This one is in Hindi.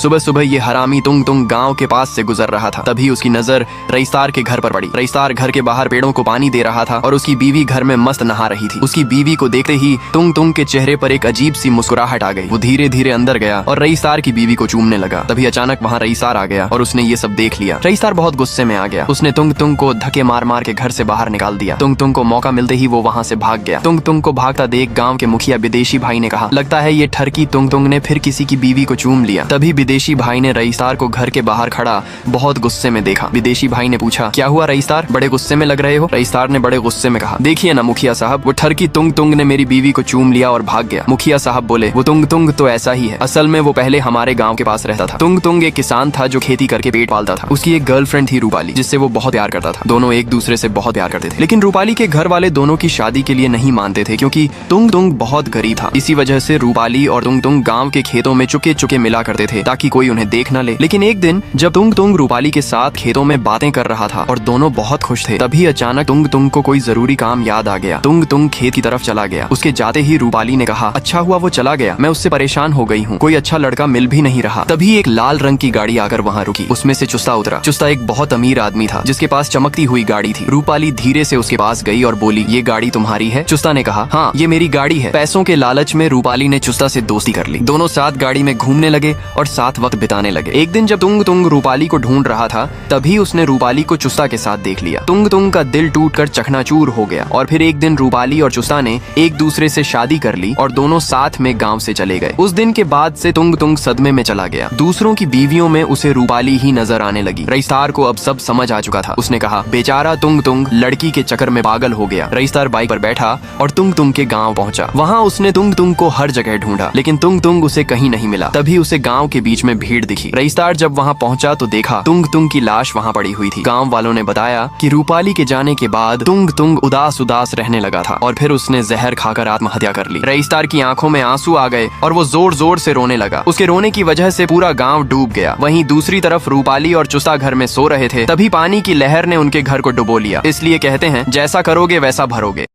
सुबह सुबह ये हरामी तुंग तुंग गांव के पास से गुजर रहा था। तभी उसकी नजर रईसदार के घर पर पड़ी। रईसदार घर के बाहर पेड़ों को पानी दे रहा था और उसकी बीवी घर में मस्त नहा रही थी। उसकी बीवी को देखते ही तुंग तुंग के चेहरे पर एक अजीब सी मुस्कुराहट आ गई। वो धीरे धीरे अंदर गया और रईसदार की बीवी को चूमने लगा। तभी अचानक वहाँ रईसदार आ गया और उसने ये सब देख लिया। रईसदार बहुत गुस्से में आ गया। उसने तुंग तुंग को धक्के मार मार के घर से बाहर निकाल दिया। तुंग तुंग को मौका मिलते ही वो वहाँ से भाग गया। तुंग तुंग को भागता देख गाँव के मुखिया विदेशी भाई ने कहा, लगता है ये ठरकी तुंग तुंग ने फिर किसी की बीवी को चूम लिया। तभी विदेशी भाई ने रईसदार को घर के बाहर खड़ा बहुत गुस्से में देखा। विदेशी भाई ने पूछा, क्या हुआ रईसदार, बड़े गुस्से में लग रहे हो? रईसदार ने बड़े गुस्से में कहा, देखिए ना मुखिया साहब, वो ठरकी तुंग तुंग ने मेरी बीवी को चूम लिया और भाग गया। मुखिया साहब बोले, वो तुंग तुंग तो ऐसा ही है, असल में वो पहले हमारे गाँव के पास रहता था। तुंग तुंग एक किसान था जो खेती करके पेट पालता था। उसकी एक गर्लफ्रेंड थी रूपाली, जिससे वो बहुत प्यार करता था। दोनों एक दूसरे से बहुत प्यार करते थे। लेकिन रूपाली के घर वाले दोनों की शादी के लिए नहीं मानते थे, क्योंकि तुंग तुंग बहुत गरीब था। इसी वजह से रूपाली और तुंग तुंग गाँव के खेतों में चुके चुके मिला करते थे ताकि कोई उन्हें देख न ले। लेकिन एक दिन जब तुंग तुंग रूपाली के साथ खेतों में बातें कर रहा था और दोनों बहुत खुश थे, तभी अचानक तुंग तुंग को कोई जरूरी काम याद आ गया। तुंग तुंग खेत की तरफ चला गया। उसके जाते ही रूपाली ने कहा, अच्छा हुआ वो चला गया, मैं उससे परेशान हो गई हूँ, कोई अच्छा लड़का मिल भी नहीं रहा। तभी एक लाल रंग की गाड़ी आकर वहाँ रुकी। उसमें से चुस्ता उतरा। चुस्ता एक बहुत अमीर आदमी था जिसके पास चमकती हुई गाड़ी थी। रूपाली धीरे से उसके पास गई और बोली, ये गाड़ी तुम्हारी है? चुस्ता ने कहा, हाँ ये मेरी गाड़ी है। पैसों के लालच में रूपाली ने चुस्ता से दोस्ती कर ली। दोनों साथ गाड़ी में घूमने लगे और साथ वक्त बिताने लगे। एक दिन जब तुंग तुंग रूपाली को ढूंढ रहा था, तभी उसने रूपाली को चुस्ता के साथ देख लिया। तुंग तुंग का दिल टूटकर चकनाचूर हो गया। और फिर एक दिन रूपाली और चुस्ता ने एक दूसरे से शादी कर ली और दोनों साथ में गांव से चले गए। उस दिन के बाद से तुंग तुंग सदमे में चला गया। दूसरों की बीवियों में उसे रूपाली ही नजर आने लगी। रईसदार को अब सब समझ आ चुका था। उसने कहा, बेचारा तुंग तुंग लड़की के चक्कर में पागल हो गया। रईसदार बाइक पर बैठा और तुंग तुंग के गाँव पहुंचा। वहाँ उसने तुंग तुंग को हर जगह ढूंढा, लेकिन तुंग तुंग उसे कहीं नहीं मिला। तभी उसे गाँव के बीच में भीड़ दिखी। रईसदार जब वहाँ पहुंचा तो देखा तुंग तुंग की लाश वहाँ पड़ी हुई थी। गाँव वालों ने बताया कि रूपाली के जाने के बाद तुंग तुंग उदास उदास रहने लगा था और फिर उसने जहर खाकर आत्महत्या कर ली। रईसदार की आंखों में आंसू आ गए और वो जोर जोर से रोने लगा। उसके रोने की वजह से पूरा गांव डूब गया। वहीं दूसरी तरफ रूपाली और चुस्ता घर में सो रहे थे। तभी पानी की लहर ने उनके घर को डुबो लिया। इसलिए कहते हैं, जैसा करोगे वैसा भरोगे।